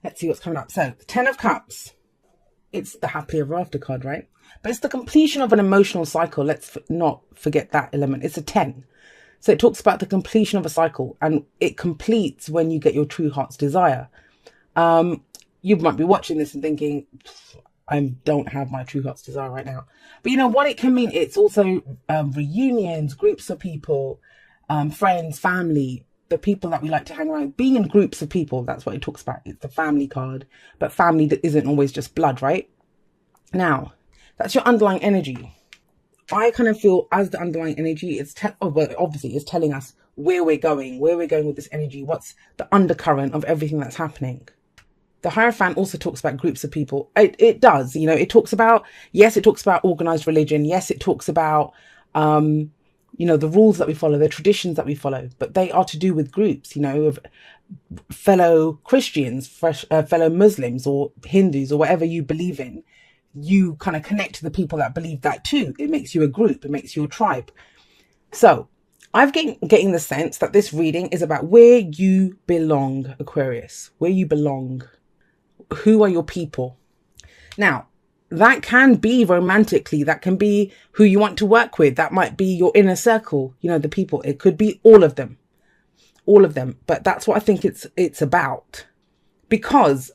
Let's see what's coming up. So the 10 of Cups, it's the happily ever after card, right? But it's the completion of an emotional cycle. Let's not forget that element. It's a 10. So it talks about the completion of a cycle, and it completes when you get your true heart's desire. You might be watching this and thinking, I don't have my true heart's desire right now. But you know what it can mean? It's also reunions, groups of people, friends, family, the people that we like to hang around. Being in groups of people, that's what it talks about. It's the family card, but family that isn't always just blood, right? Now, that's your underlying energy. I kind of feel as the underlying energy, obviously it's telling us where we're going with this energy. What's the undercurrent of everything that's happening? The Hierophant also talks about groups of people. It does, you know, it talks about organized religion. Yes, it talks about, you know, the rules that we follow, the traditions that we follow, but they are to do with groups, you know, of fellow Christians, fellow Muslims or Hindus or whatever you believe in. You kind of connect to the people that believe that too. It makes you a group. It makes you a tribe. So I've getting the sense that this reading is about where you belong, Aquarius, where you belong. Who are your people? Now, that can be romantically. That can be who you want to work with. That might be your inner circle, you know, the people. It could be all of them. But that's what I think it's about. Because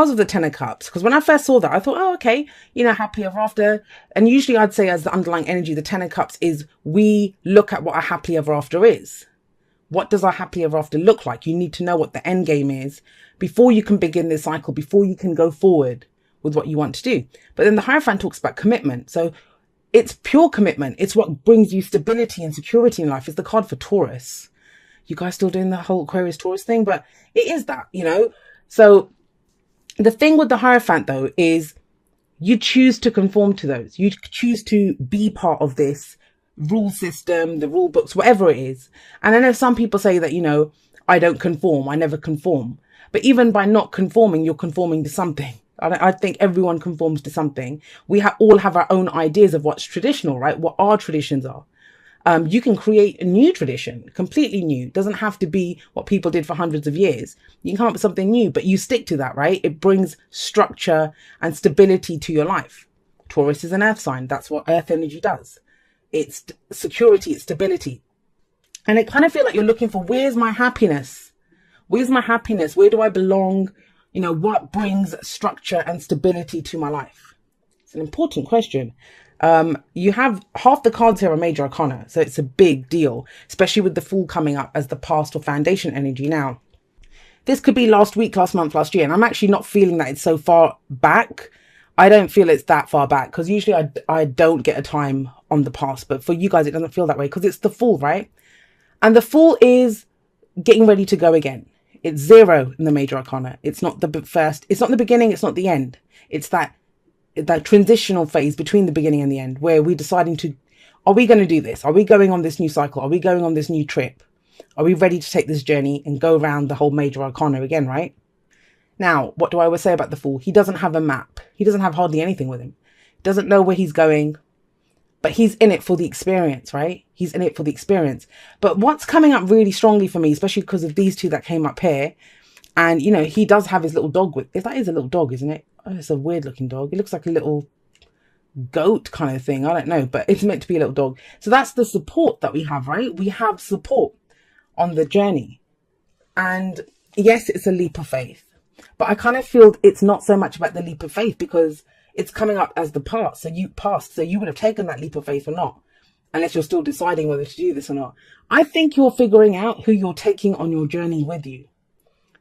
of the 10 of Cups, because when I first saw that, I thought, oh, okay, you know, happy ever after. And usually I'd say as the underlying energy, the 10 of Cups is we look at what a happily ever after is. What does our happily ever after look like? You need to know what the end game is before you can begin this cycle, before you can go forward with what you want to do. But then the Hierophant talks about commitment. So it's pure commitment. It's what brings you stability and security in life. It's the card for Taurus. You guys still doing the whole Aquarius Taurus thing? But it is that, you know. So the thing with the Hierophant, though, is you choose to conform to those. You choose to be part of this rule system, the rule books, whatever it is. And I know some people say that, you know, I don't conform. I never conform. But even by not conforming, you're conforming to something. I think everyone conforms to something. We all have our own ideas of what's traditional, right? What our traditions are. You can create a new tradition, completely new. It doesn't have to be what people did for hundreds of years. You can come up with something new, but you stick to that, right? It brings structure and stability to your life. Taurus is an earth sign. That's what earth energy does. It's security, it's stability. And I kind of feel like you're looking for, where's my happiness? Where's my happiness? Where do I belong? You know, what brings structure and stability to my life? It's an important question. You have half the cards here are major arcana, so it's a big deal, especially with the Fool coming up as the past or foundation energy. Now, this could be last week, last month, last year, and I'm actually not feeling that it's so far back. I don't feel it's that far back, because usually I don't get a time on the past, but for you guys, it doesn't feel that way because it's the Fool, right? And the Fool is getting ready to go again. It's 0 in the major arcana. It's not the first, it's not the beginning, it's not the end. It's that transitional phase between the beginning and the end, where we're deciding to, are we going to do this? Are we going on this new cycle? Are we going on this new trip? Are we ready to take this journey and go around the whole major arcana again, right? Now, what do I always say about the Fool? He doesn't have a map. He doesn't have hardly anything with him. He doesn't know where he's going, but he's in it for the experience, right? He's in it for the experience. But what's coming up really strongly for me, especially because of these two that came up here, and, you know, he does have his little dog with, that is a little dog, isn't it? Oh, it's a weird looking dog. It looks like a little goat kind of thing. I don't know, but it's meant to be a little dog. So that's the support that we have, right? We have support on the journey. And yes, it's a leap of faith, but I kind of feel it's not so much about the leap of faith, because it's coming up as the past. So you would have taken that leap of faith or not, unless you're still deciding whether to do this or not. I think you're figuring out who you're taking on your journey with you.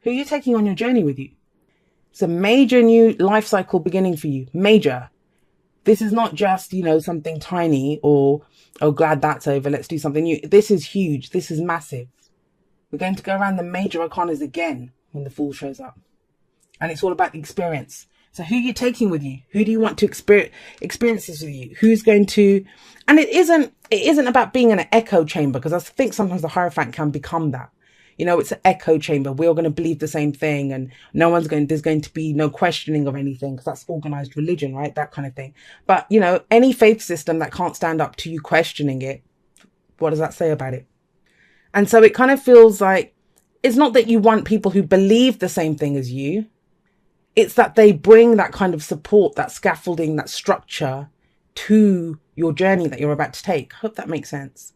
Who you're taking on your journey with you. It's a major new life cycle beginning for you. Major. This is not just, you know, something tiny or, oh, glad that's over, let's do something new. This is huge. This is massive. We're going to go around the major arcanas again when the Fool shows up. And it's all about the experience. So who are you taking with you? Who do you want to experience this with you? Who's going to, and it isn't about being in an echo chamber, because I think sometimes the Hierophant can become that. You know, it's an echo chamber. We're all going to believe the same thing, and there's going to be no questioning of anything, because that's organized religion, right? That kind of thing. But, you know, any faith system that can't stand up to you questioning it, what does that say about it? And so it kind of feels like it's not that you want people who believe the same thing as you. It's that they bring that kind of support, that scaffolding, that structure to your journey that you're about to take. Hope that makes sense.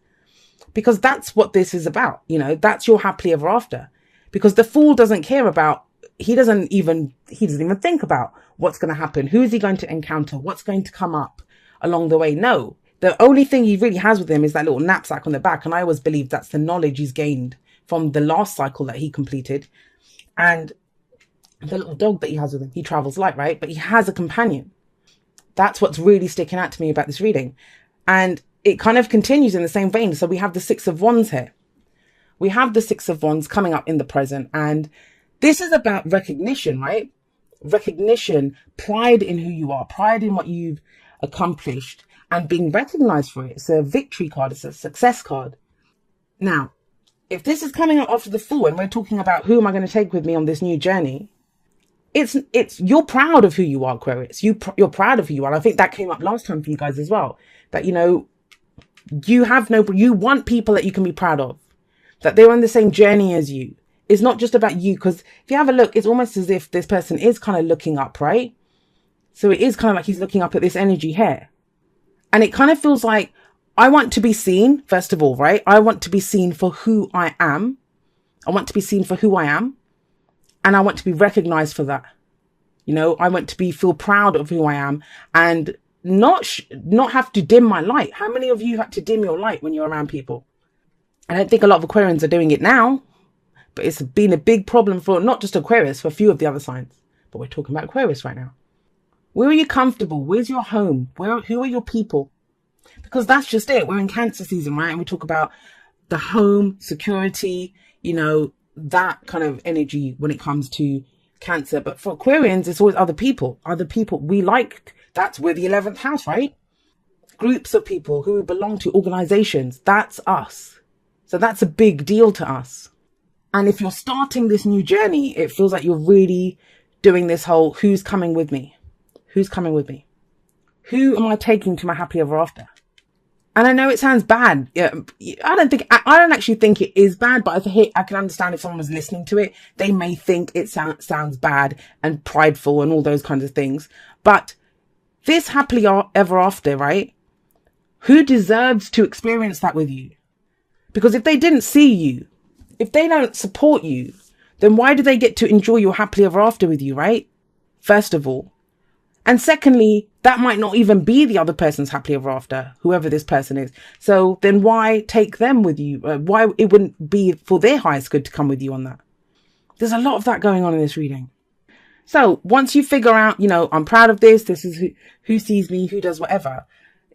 Because that's what this is about. You know, that's your happily ever after. Because the fool doesn't care about, he doesn't even think about what's going to happen. Who is he going to encounter? What's going to come up along the way? No, the only thing he really has with him is that little knapsack on the back. And I always believe that's the knowledge he's gained from the last cycle that he completed. And the little dog that he has with him, he travels light, right? But he has a companion. That's what's really sticking out to me about this reading. And it kind of continues in the same vein. So we have the Six of Wands here. We have the Six of Wands coming up in the present. And this is about recognition, right? Recognition, pride in who you are, pride in what you've accomplished and being recognized for it. It's a victory card. It's a success card. Now, if this is coming up after the Fool and we're talking about who am I going to take with me on this new journey, it's you're proud of who you are, Aquarius. You're proud of who you are. And I think that came up last time for you guys as well. That, you know, you want people that you can be proud of, that they're on the same journey as you. It's not just about you, because if you have a look, it's almost as if this person is kind of looking up, right? So it is kind of like he's looking up at this energy here. And it kind of feels like, I want to be seen, first of all, right? I want to be seen for who I am. I want to be seen for who I am. And I want to be recognized for that. You know, I want to feel proud of who I am and not have to dim my light. How many of you had to dim your light when you're around people? I don't think a lot of Aquarians are doing it now, but it's been a big problem for not just Aquarius, for a few of the other signs. But we're talking about Aquarius right now. Where are you comfortable? Where's your home? Who are your people? Because that's just it. We're in Cancer season, right? And we talk about the home, security, you know, that kind of energy when it comes to Cancer. But for Aquarians, it's always other people we like. That's where the 11th house, right? Groups of people who belong to organizations. That's us. So that's a big deal to us. And if you're starting this new journey, it feels like you're really doing this whole, who's coming with me? Who's coming with me? Who am I taking to my happy ever after? And I know it sounds bad. Yeah, I don't actually think it is bad, but I can understand if someone was listening to it, they may think it sounds bad and prideful and all those kinds of things. But this happily ever after, right? Who deserves to experience that with you? Because if they didn't see you, if they don't support you, then why do they get to enjoy your happily ever after with you, right? First of all. And secondly, that might not even be the other person's happily ever after, whoever this person is. So then why take them with you? Why it wouldn't be for their highest good to come with you on that? There's a lot of that going on in this reading. So once you figure out, you know, I'm proud of this. This is who sees me, who does whatever.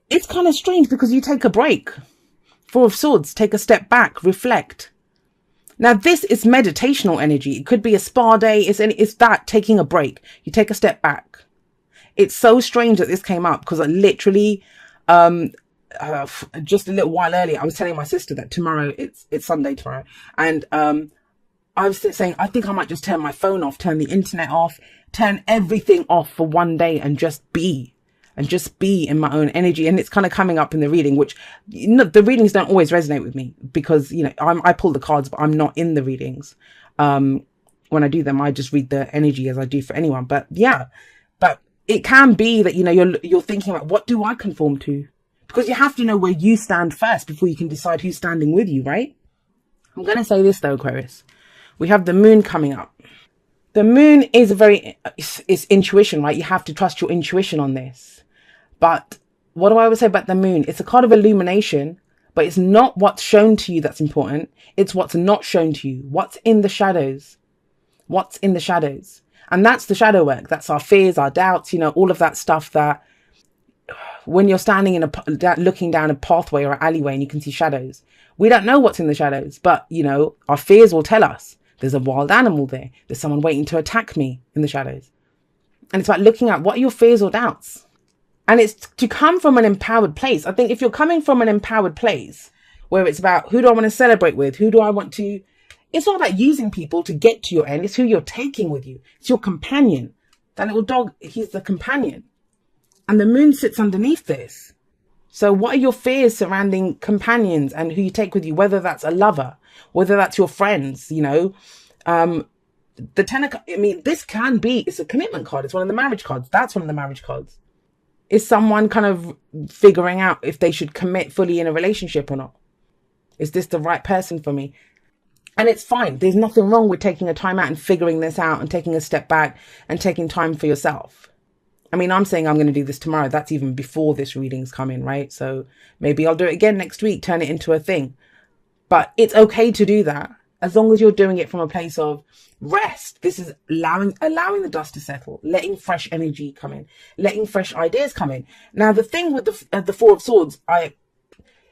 It's kind of strange because you take a break. Four of Swords, take a step back, reflect. Now this is meditational energy. It could be a spa day. It's that taking a break. You take a step back. It's so strange that this came up because I literally, just a little while earlier, I was telling my sister that tomorrow, it's Sunday tomorrow. And, I was saying, I think I might just turn my phone off, turn the internet off, turn everything off for one day and just be in my own energy. And it's kind of coming up in the reading, which, you know, the readings don't always resonate with me because, you know, I pull the cards, but I'm not in the readings. When I do them, I just read the energy as I do for anyone. But yeah, but it can be that, you know, you're thinking about, what do I conform to? Because you have to know where you stand first before you can decide who's standing with you, right? I'm going to say this though, Aquarius. We have the moon coming up. The moon is it's intuition, right? You have to trust your intuition on this. But what do I always say about the moon? It's a card of illumination, but it's not what's shown to you that's important. It's what's not shown to you. What's in the shadows? What's in the shadows? And that's the shadow work. That's our fears, our doubts, you know, all of that stuff that when you're standing looking down a pathway or an alleyway and you can see shadows, we don't know what's in the shadows, but you know, our fears will tell us there's a wild animal there. There's someone waiting to attack me in the shadows. And it's about looking at what are your fears or doubts. And it's to come from an empowered place. I think if you're coming from an empowered place where it's about who do I want to celebrate with? Who do I want to... It's not about using people to get to your end. It's who you're taking with you. It's your companion. That little dog, he's the companion. And the moon sits underneath this. So what are your fears surrounding companions and who you take with you, whether that's a lover? whether that's your friends, you know. The Ten of Cups, I mean, this can be, it's a commitment card. It's one of the marriage cards. That's one of the marriage cards. Is someone kind of figuring out if they should commit fully in a relationship or not? Is this the right person for me? And it's fine. There's nothing wrong with taking a time out and figuring this out and taking a step back and taking time for yourself. I mean, I'm saying I'm going to do this tomorrow. That's even before this reading's come in, right? So maybe I'll do it again next week, turn it into a thing. But it's okay to do that as long as you're doing it from a place of rest. This is allowing the dust to settle, letting fresh energy come in, letting fresh ideas come in. Now, the thing with the Four of Swords,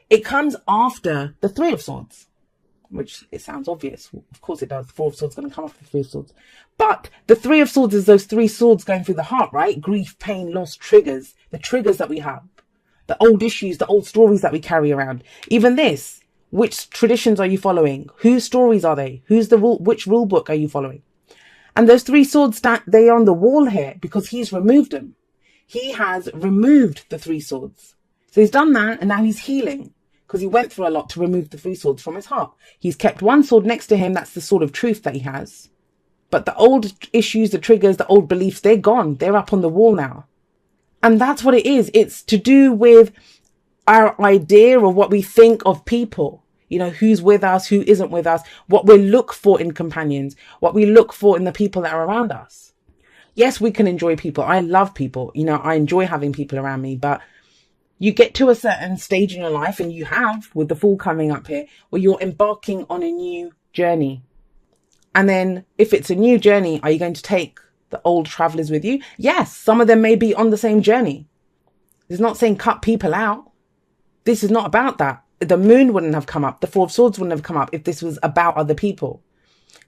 it comes after the Three of Swords, which it sounds obvious. Of course it does. The Four of Swords is going to come after the Three of Swords. But the Three of Swords is those three swords going through the heart, right? Grief, pain, loss, triggers. The triggers that we have. The old issues, the old stories that we carry around. Even this. Which traditions are you following? Whose stories are they? Which rule book are you following? And those three swords, they are on the wall here because he's removed them. He has removed the three swords. So he's done that and now he's healing because he went through a lot to remove the three swords from his heart. He's kept one sword next to him. That's the sword of truth that he has. But the old issues, the triggers, the old beliefs, they're gone. They're up on the wall now. And that's what it is. It's to do with our idea of what we think of people. You know, who's with us, who isn't with us, what we look for in companions, what we look for in the people that are around us. Yes, we can enjoy people. I love people. You know, I enjoy having people around me, but you get to a certain stage in your life, and you have with the Fool coming up here, where you're embarking on a new journey. And then if it's a new journey, are you going to take the old travelers with you? Yes, some of them may be on the same journey. It's not saying cut people out. This is not about that. The moon wouldn't have come up. The Four of Swords wouldn't have come up if this was about other people.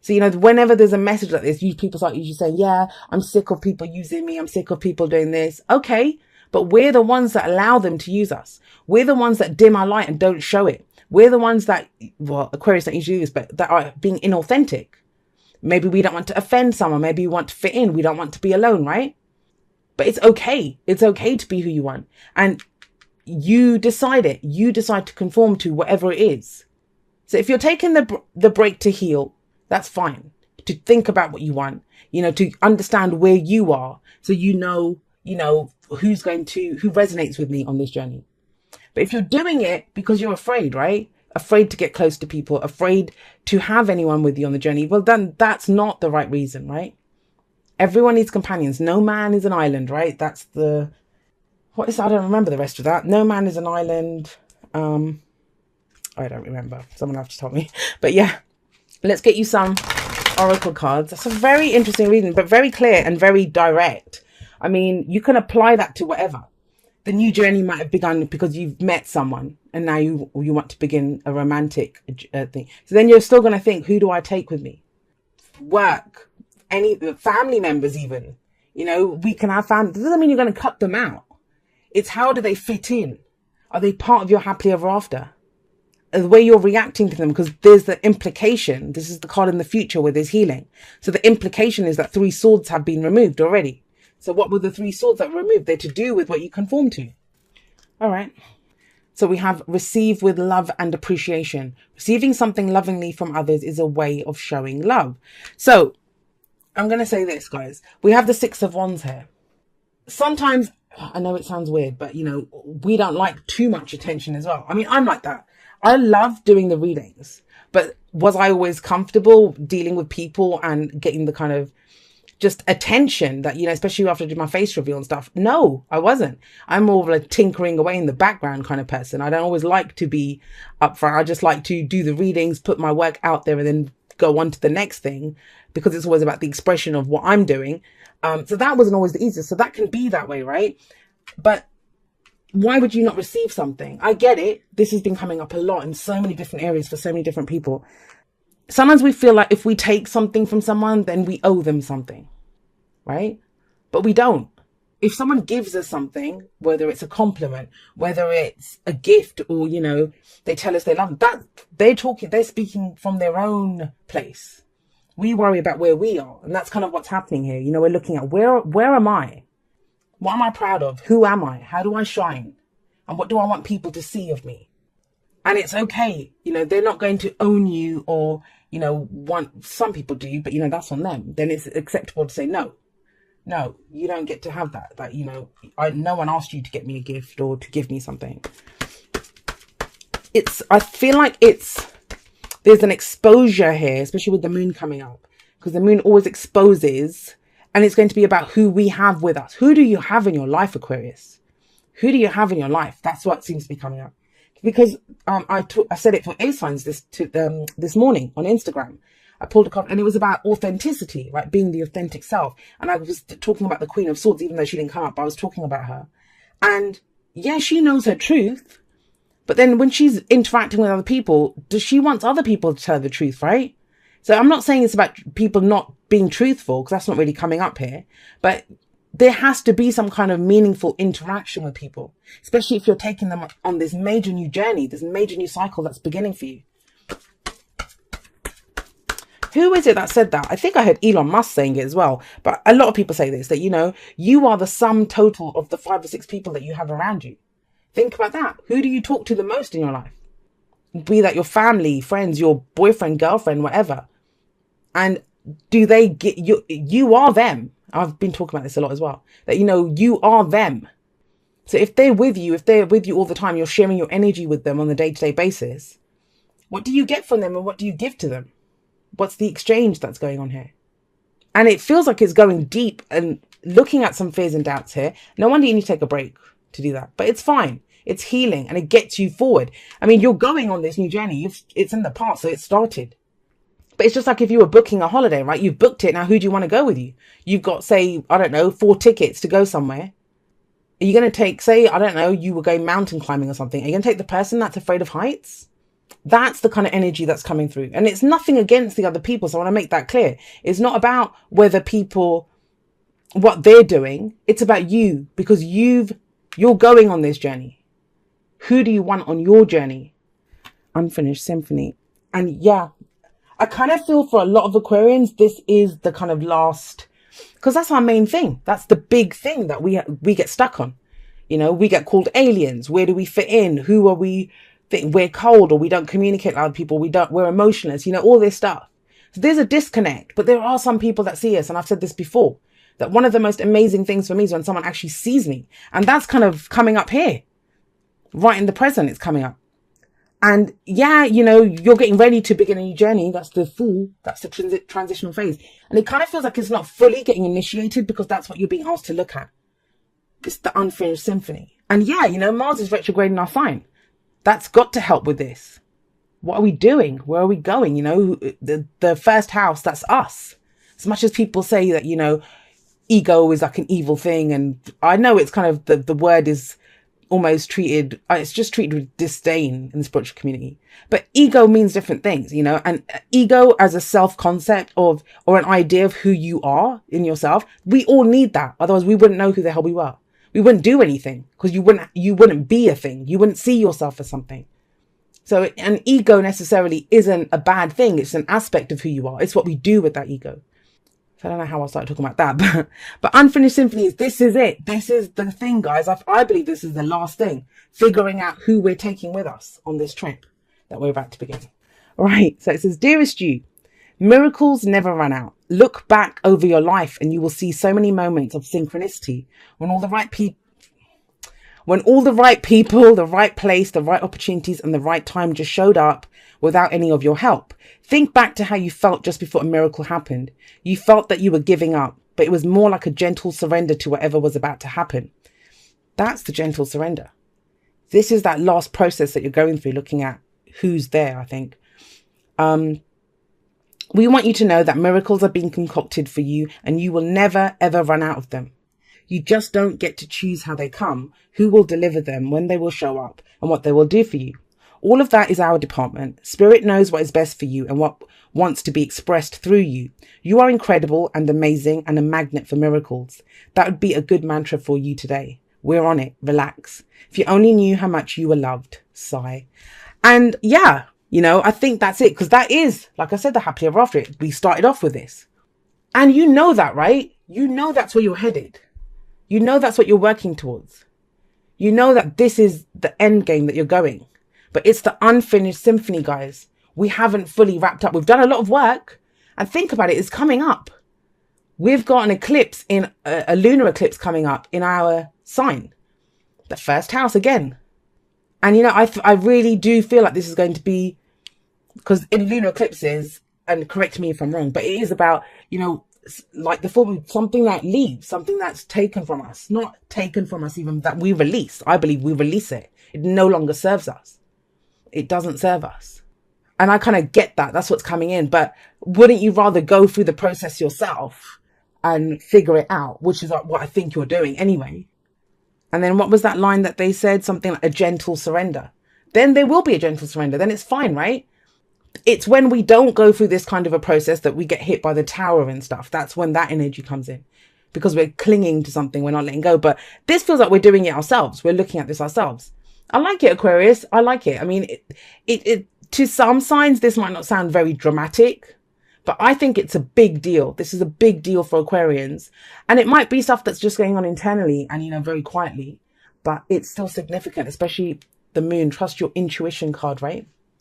So, you know, whenever there's a message like this, people start usually saying, yeah, I'm sick of people using me. I'm sick of people doing this. Okay. But we're the ones that allow them to use us. We're the ones that dim our light and don't show it. We're the ones that, well, Aquarius don't usually do this, but that are being inauthentic. Maybe we don't want to offend someone. Maybe we want to fit in. We don't want to be alone, right? But it's okay. It's okay to be who you want. And you decide it. You decide to conform to whatever it is. So if you're taking the break to heal, that's fine. To think about what you want, you know, to understand where you are. So you know, who resonates with me on this journey. But if you're doing it because you're afraid, right? Afraid to get close to people, afraid to have anyone with you on the journey, well, then that's not the right reason, right? Everyone needs companions. No man is an island, right? That's the... What is that? I don't remember the rest of that. No man is an island. I don't remember. Someone have to tell me. But yeah, let's get you some oracle cards. That's a very interesting reading, but very clear and very direct. I mean, you can apply that to whatever. The new journey might have begun because you've met someone and now you want to begin a romantic thing. So then you're still going to think, who do I take with me? Work, any family members even. You know, we can have family. It doesn't mean you're going to cut them out. It's how do they fit in? Are they part of your happily ever after? The way you're reacting to them, because there's the implication. This is the card in the future where there's healing. So the implication is that three swords have been removed already. So what were the three swords that were removed? They're to do with what you conform to. All right. So we have receive with love and appreciation. Receiving something lovingly from others is a way of showing love. So I'm going to say this, guys. We have the Six of Wands here. Sometimes, I know it sounds weird, but, you know, we don't like too much attention as well. I mean, I'm like that. I love doing the readings, but was I always comfortable dealing with people and getting the kind of just attention that, you know, especially after I did my face reveal and stuff? No, I wasn't. I'm more of a tinkering away in the background kind of person. I don't always like to be up front. I just like to do the readings, put my work out there and then go on to the next thing, because it's always about the expression of what I'm doing. So that wasn't always the easiest. So that can be that way, right? But why would you not receive something? I get it. This has been coming up a lot in so many different areas for so many different people. Sometimes we feel like if we take something from someone, then we owe them something, right? But we don't. If someone gives us something, whether it's a compliment, whether it's a gift, or, you know, they tell us they love that, they're speaking from their own place. We worry about where we are. And that's kind of what's happening here. You know, we're looking at where am I? What am I proud of? Who am I? How do I shine? And what do I want people to see of me? And it's okay. You know, they're not going to own you or, you know, some people do, but, you know, that's on them. Then it's acceptable to say, no, you don't get to have that. That, you know, no one asked you to get me a gift or to give me something. I feel like there's an exposure here, especially with the moon coming up, because the moon always exposes, and it's going to be about who we have with us. Who do you have in your life, Aquarius? Who do you have in your life? That's what seems to be coming up. Because I said it for A signs this morning on Instagram. I pulled a card and it was about authenticity, right? Being the authentic self. And I was talking about the Queen of Swords, even though she didn't come up. I was talking about her. And yeah, she knows her truth. But then when she's interacting with other people, she wants other people to tell the truth, right? So I'm not saying it's about people not being truthful, because that's not really coming up here. But there has to be some kind of meaningful interaction with people, especially if you're taking them on this major new journey, this major new cycle that's beginning for you. Who is it that said that? I think I heard Elon Musk saying it as well. But a lot of people say this, that, you know, you are the sum total of the 5 or 6 people that you have around you. Think about that. Who do you talk to the most in your life? Be that your family, friends, your boyfriend, girlfriend, whatever. And do they get you? You are them. I've been talking about this a lot as well. That, you know, you are them. So if they're with you all the time, you're sharing your energy with them on a day-to-day basis. What do you get from them and what do you give to them? What's the exchange that's going on here? And it feels like it's going deep and looking at some fears and doubts here. No wonder you need to take a break to do that. But it's fine. It's healing and it gets you forward. I mean, you're going on this new journey. It's in the past, so it started. But it's just like if you were booking a holiday, right? You've booked it. Now, who do you want to go with you? You've got, say, I don't know, 4 tickets to go somewhere. Are you going to take, say, I don't know, you were going mountain climbing or something. Are you going to take the person that's afraid of heights? That's the kind of energy that's coming through. And it's nothing against the other people. So I want to make that clear. It's not about whether people, what they're doing. It's about you, because you're going on this journey. Who do you want on your journey? Unfinished symphony. And yeah, I kind of feel for a lot of Aquarians, this is the kind of last, because that's our main thing. That's the big thing that we get stuck on. You know, we get called aliens. Where do we fit in? Who are we? We're cold, or we don't communicate with other people. We're emotionless, you know, all this stuff. So there's a disconnect, but there are some people that see us. And I've said this before, that one of the most amazing things for me is when someone actually sees me. And that's kind of coming up here, right in the present. It's coming up. And yeah, you know, you're getting ready to begin a new journey. That's the transitional phase. And it kind of feels like it's not fully getting initiated, because that's what you're being asked to look at. It's the unfinished symphony. And yeah, you know, Mars is retrograde in our sign. That's got to help with this. What are we doing? Where are we going? You know, the first house, that's us. As much as people say that, you know, ego is like an evil thing. And I know it's kind of, the word is almost treated, it's just treated with disdain in the spiritual community. But ego means different things, you know, and ego as a self-concept or an idea of who you are in yourself. We all need that. Otherwise we wouldn't know who the hell we were. We wouldn't do anything, because you wouldn't be a thing. You wouldn't see yourself as something. So an ego necessarily isn't a bad thing. It's an aspect of who you are. It's what we do with that ego. So I don't know how I started talking about that, but unfinished symphonies, this is it. This is the thing, guys. I believe this is the last thing, figuring out who we're taking with us on this trip that we're about to begin. All right. So it says, dearest you, miracles never run out. Look back over your life and you will see so many moments of synchronicity when all the right people, the right place, the right opportunities and the right time just showed up without any of your help. Think back to how you felt just before a miracle happened. You felt that you were giving up, but it was more like a gentle surrender to whatever was about to happen. That's the gentle surrender. This is that last process that you're going through, looking at who's there, I think. We want you to know that miracles are being concocted for you and you will never, ever run out of them. You just don't get to choose how they come, who will deliver them, when they will show up, and what they will do for you. All of that is our department. Spirit knows what is best for you and what wants to be expressed through you. You are incredible and amazing and a magnet for miracles. That would be a good mantra for you today. We're on it. Relax. If you only knew how much you were loved. Sigh. And yeah, you know, I think that's it, because that is, like I said, the happily ever after. We started off with this. And you know that, right? You know that's where you're headed. You know that's what you're working towards. You know that this is the end game that you're going. But it's the unfinished symphony, guys. We haven't fully wrapped up. We've done a lot of work. And think about it, it's coming up. We've got an eclipse, in a lunar eclipse coming up in our sign. The first house again. And, you know, I really do feel like this is going to be, because in lunar eclipses, and correct me if I'm wrong, but it is about, you know, like the form of something that leaves, something that's taken from us, not taken from us, even that we release. I believe we release it. It no longer serves us. It doesn't serve us. And I kind of get that. That's what's coming in. But wouldn't you rather go through the process yourself and figure it out, which is what I think you're doing anyway. And then what was that line that they said? Something like a gentle surrender. Then there will be a gentle surrender. Then it's fine, right? It's when we don't go through this kind of a process that we get hit by the tower and stuff. That's when that energy comes in, because we're clinging to something. We're not letting go. But this feels like we're doing it ourselves. We're looking at this ourselves. I like it, Aquarius. I like it. I mean, it to some signs, this might not sound very dramatic, but I think it's a big deal. This is a big deal for Aquarians. And it might be stuff that's just going on internally and, you know, very quietly, but it's still significant, especially the moon. Trust your intuition card, right?